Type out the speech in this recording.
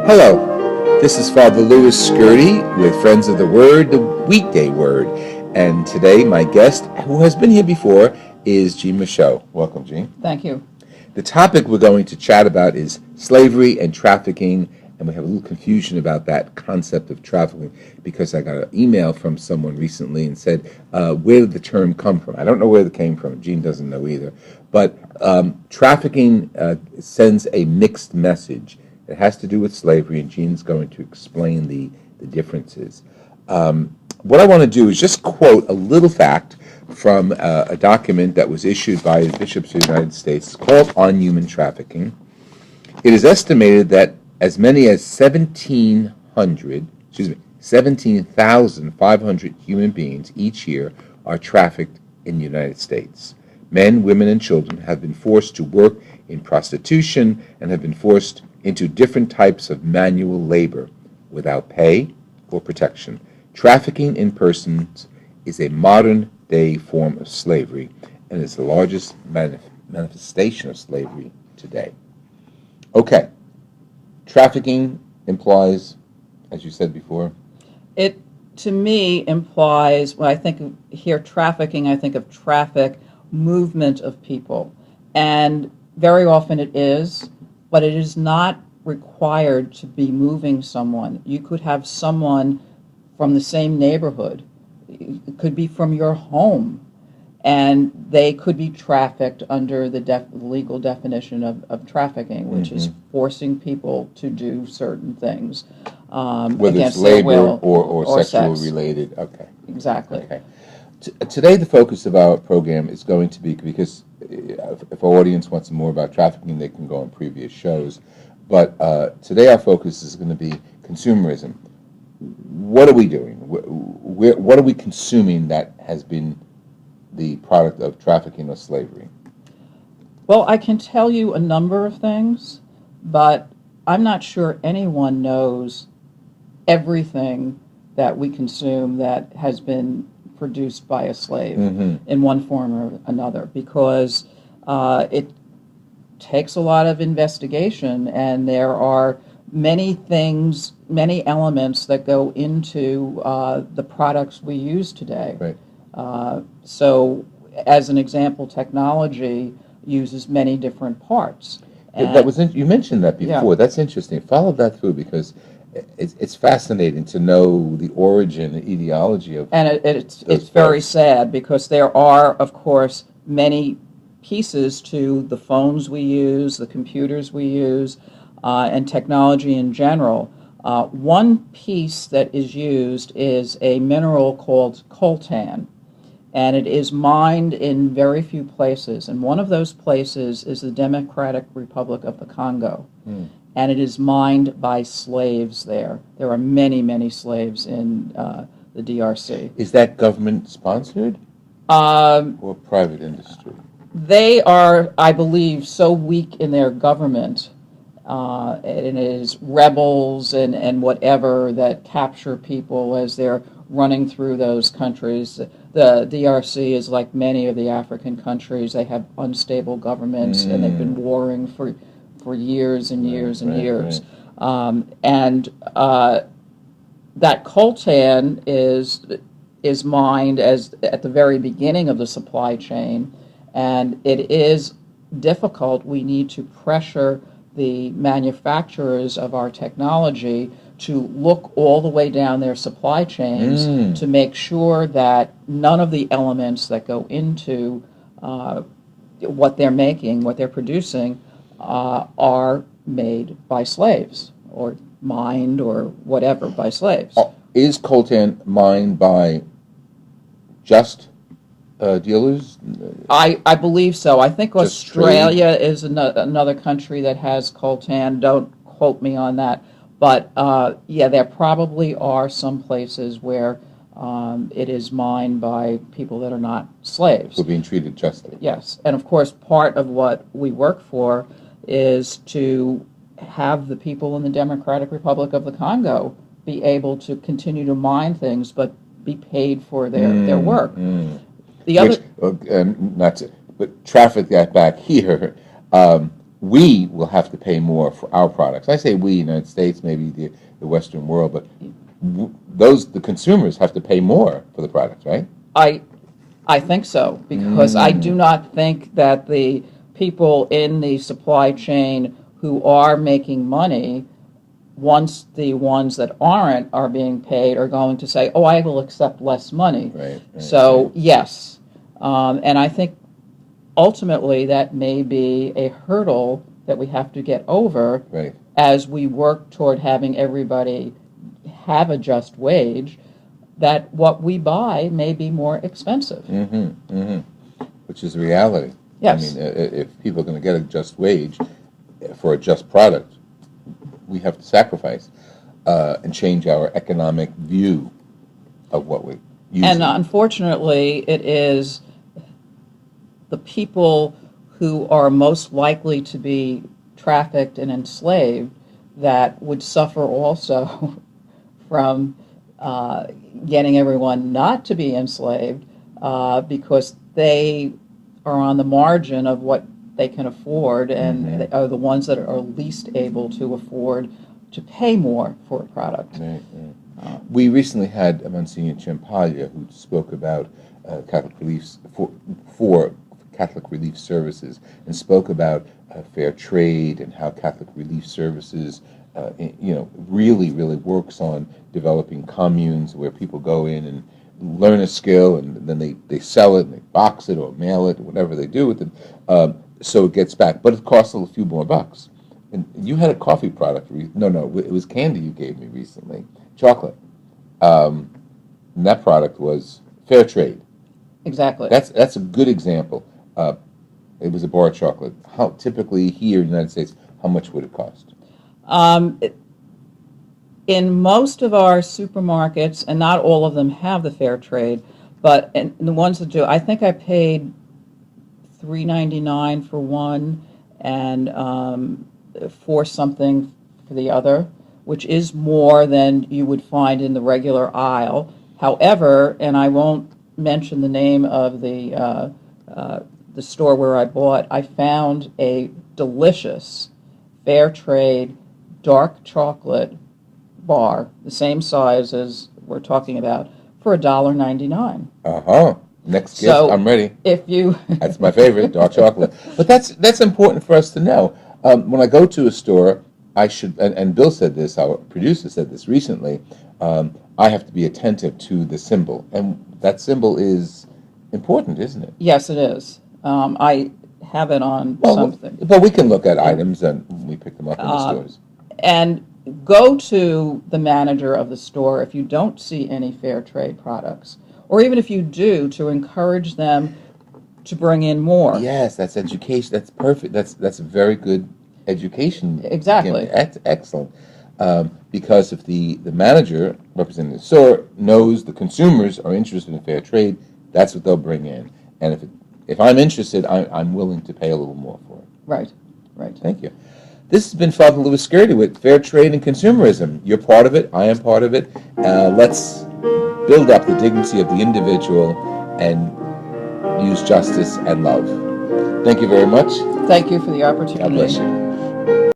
Hello, this is Father Louis Scurti with Friends of the Word, the Weekday Word. And today my guest, who has been here before, is Jeanne Michaud. Welcome, Jeanne. Thank you. The topic we're going to chat about is slavery and trafficking, and we have a little confusion about that concept of trafficking because I got an email from someone recently and said, where did the term come from? I don't know where it came from. Jeanne doesn't know either. But trafficking sends a mixed message. It has to do with slavery, and Jeanne's going to explain the differences. What I want to do is just quote a little fact from a document that was issued by the bishops of the United States called On Human Trafficking. It is estimated that as many as 17,500 human beings each year are trafficked in the United States. Men, women, and children have been forced to work in prostitution and have been forced into different types of manual labor without pay or protection. Trafficking in persons is a modern-day form of slavery and is the largest manifestation of slavery today. Okay. Trafficking implies, as you said before? It, to me, implies, when I think of trafficking, I think of traffic, movement of people. And very often it is, but it is not required to be moving someone. You could have someone from the same neighborhood. It could be from your home, and they could be trafficked under the legal definition of trafficking, which is forcing people to do certain things whether against it's labor their will or sexual sex. related. Okay. Exactly. Okay. Today the focus of our program is going to be, because if our audience wants more about trafficking, they can go on previous shows. But today our focus is going to be consumerism. What are we doing? What are we consuming that has been the product of trafficking or slavery? Well, I can tell you a number of things, but I'm not sure anyone knows everything that we consume that has been produced by a slave in one form or another, because it takes a lot of investigation, and there are many things, many elements that go into the products we use today. Right. So, as an example, technology uses many different parts. That was you mentioned that before. Yeah. That's interesting. Follow that through, because it's fascinating to know the origin, the ideology of. And it's very sad, because there are, of course, many pieces to the phones we use, the computers we use, and technology in general. One piece that is used is a mineral called coltan, and it is mined in very few places. And one of those places is the Democratic Republic of the Congo. And it is mined by slaves there. There are many, many slaves in the DRC. Is that government-sponsored or private industry? They are, I believe, so weak in their government, and it is rebels and whatever that capture people as they're running through those countries. The DRC is like many of the African countries. They have unstable governments, and they've been warring for years and years and years. Right. That coltan is mined at the very beginning of the supply chain, and it is difficult. We need to pressure the manufacturers of our technology to look all the way down their supply chains to make sure that none of the elements that go into what they're making, what they're producing, are made by slaves or mined or whatever by slaves. Is coltan mined by just dealers? I believe so. I think Just Australia is another country that has coltan. Don't quote me on that. But, yeah, there probably are some places where it is mined by people that are not slaves. Who are being treated justly. Yes. And, of course, part of what we work for is to have the people in the Democratic Republic of the Congo be able to continue to mine things, but be paid for their work. The other, not to, but traffic that back here. we will have to pay more for our products. I say we, United States, maybe the Western world, but the consumers have to pay more for the products, right? I think so, because I do not think that the people in the supply chain who are making money, once the ones that aren't are being paid, are going to say, oh, I will accept less money. Right. So, yes. And I think ultimately that may be a hurdle that we have to get over as we work toward having everybody have a just wage, that what we buy may be more expensive. Which is the reality. Yes. I mean, if people are going to get a just wage for a just product, we have to sacrifice and change our economic view of what we use. And unfortunately, it is the people who are most likely to be trafficked and enslaved that would suffer also from getting everyone not to be enslaved, because they are on the margin of what they can afford, and they are the ones that are least able to afford to pay more for a product. We recently had Monsignor Ciampaglia, who spoke about Catholic Relief for Catholic Relief Services, and spoke about fair trade and how Catholic Relief Services really works on developing communes where people go in and learn a skill, and then they sell it, and they box it or mail it, or whatever they do with it, so it gets back. But it costs a few more bucks. And you had a coffee product. No, it was candy you gave me recently, chocolate. And that product was fair trade. Exactly. That's a good example. It was a bar of chocolate. How typically here in the United States, how much would it cost? In most of our supermarkets, and not all of them have the fair trade, but in the ones that do, I think I paid $3.99 for one, and $4 something for the other, which is more than you would find in the regular aisle. However, and I won't mention the name of the store where I bought, I found a delicious fair trade dark chocolate bar, the same size as we're talking about, for $1.99. Next gift, so I'm ready. If you That's my favorite, dark chocolate. But that's important for us to know. When I go to a store, I should, and Bill said this, our producer said this recently, I have to be attentive to the symbol. And that symbol is important, isn't it? Yes, it is. I have it on something. But we can look at items and we pick them up in the stores. And go to the manager of the store if you don't see any fair trade products, or even if you do, to encourage them to bring in more. Yes, that's education. That's perfect. That's a very good education. Exactly. That's excellent. Because if the manager representing the store knows the consumers are interested in fair trade, that's what they'll bring in. And if I'm interested, I'm willing to pay a little more for it. Right. Thank you. This has been Father Louis Scurti with Fair Trade and Consumerism. You're part of it. I am part of it. Let's build up the dignity of the individual and use justice and love. Thank you very much. Thank you for the opportunity. God bless you.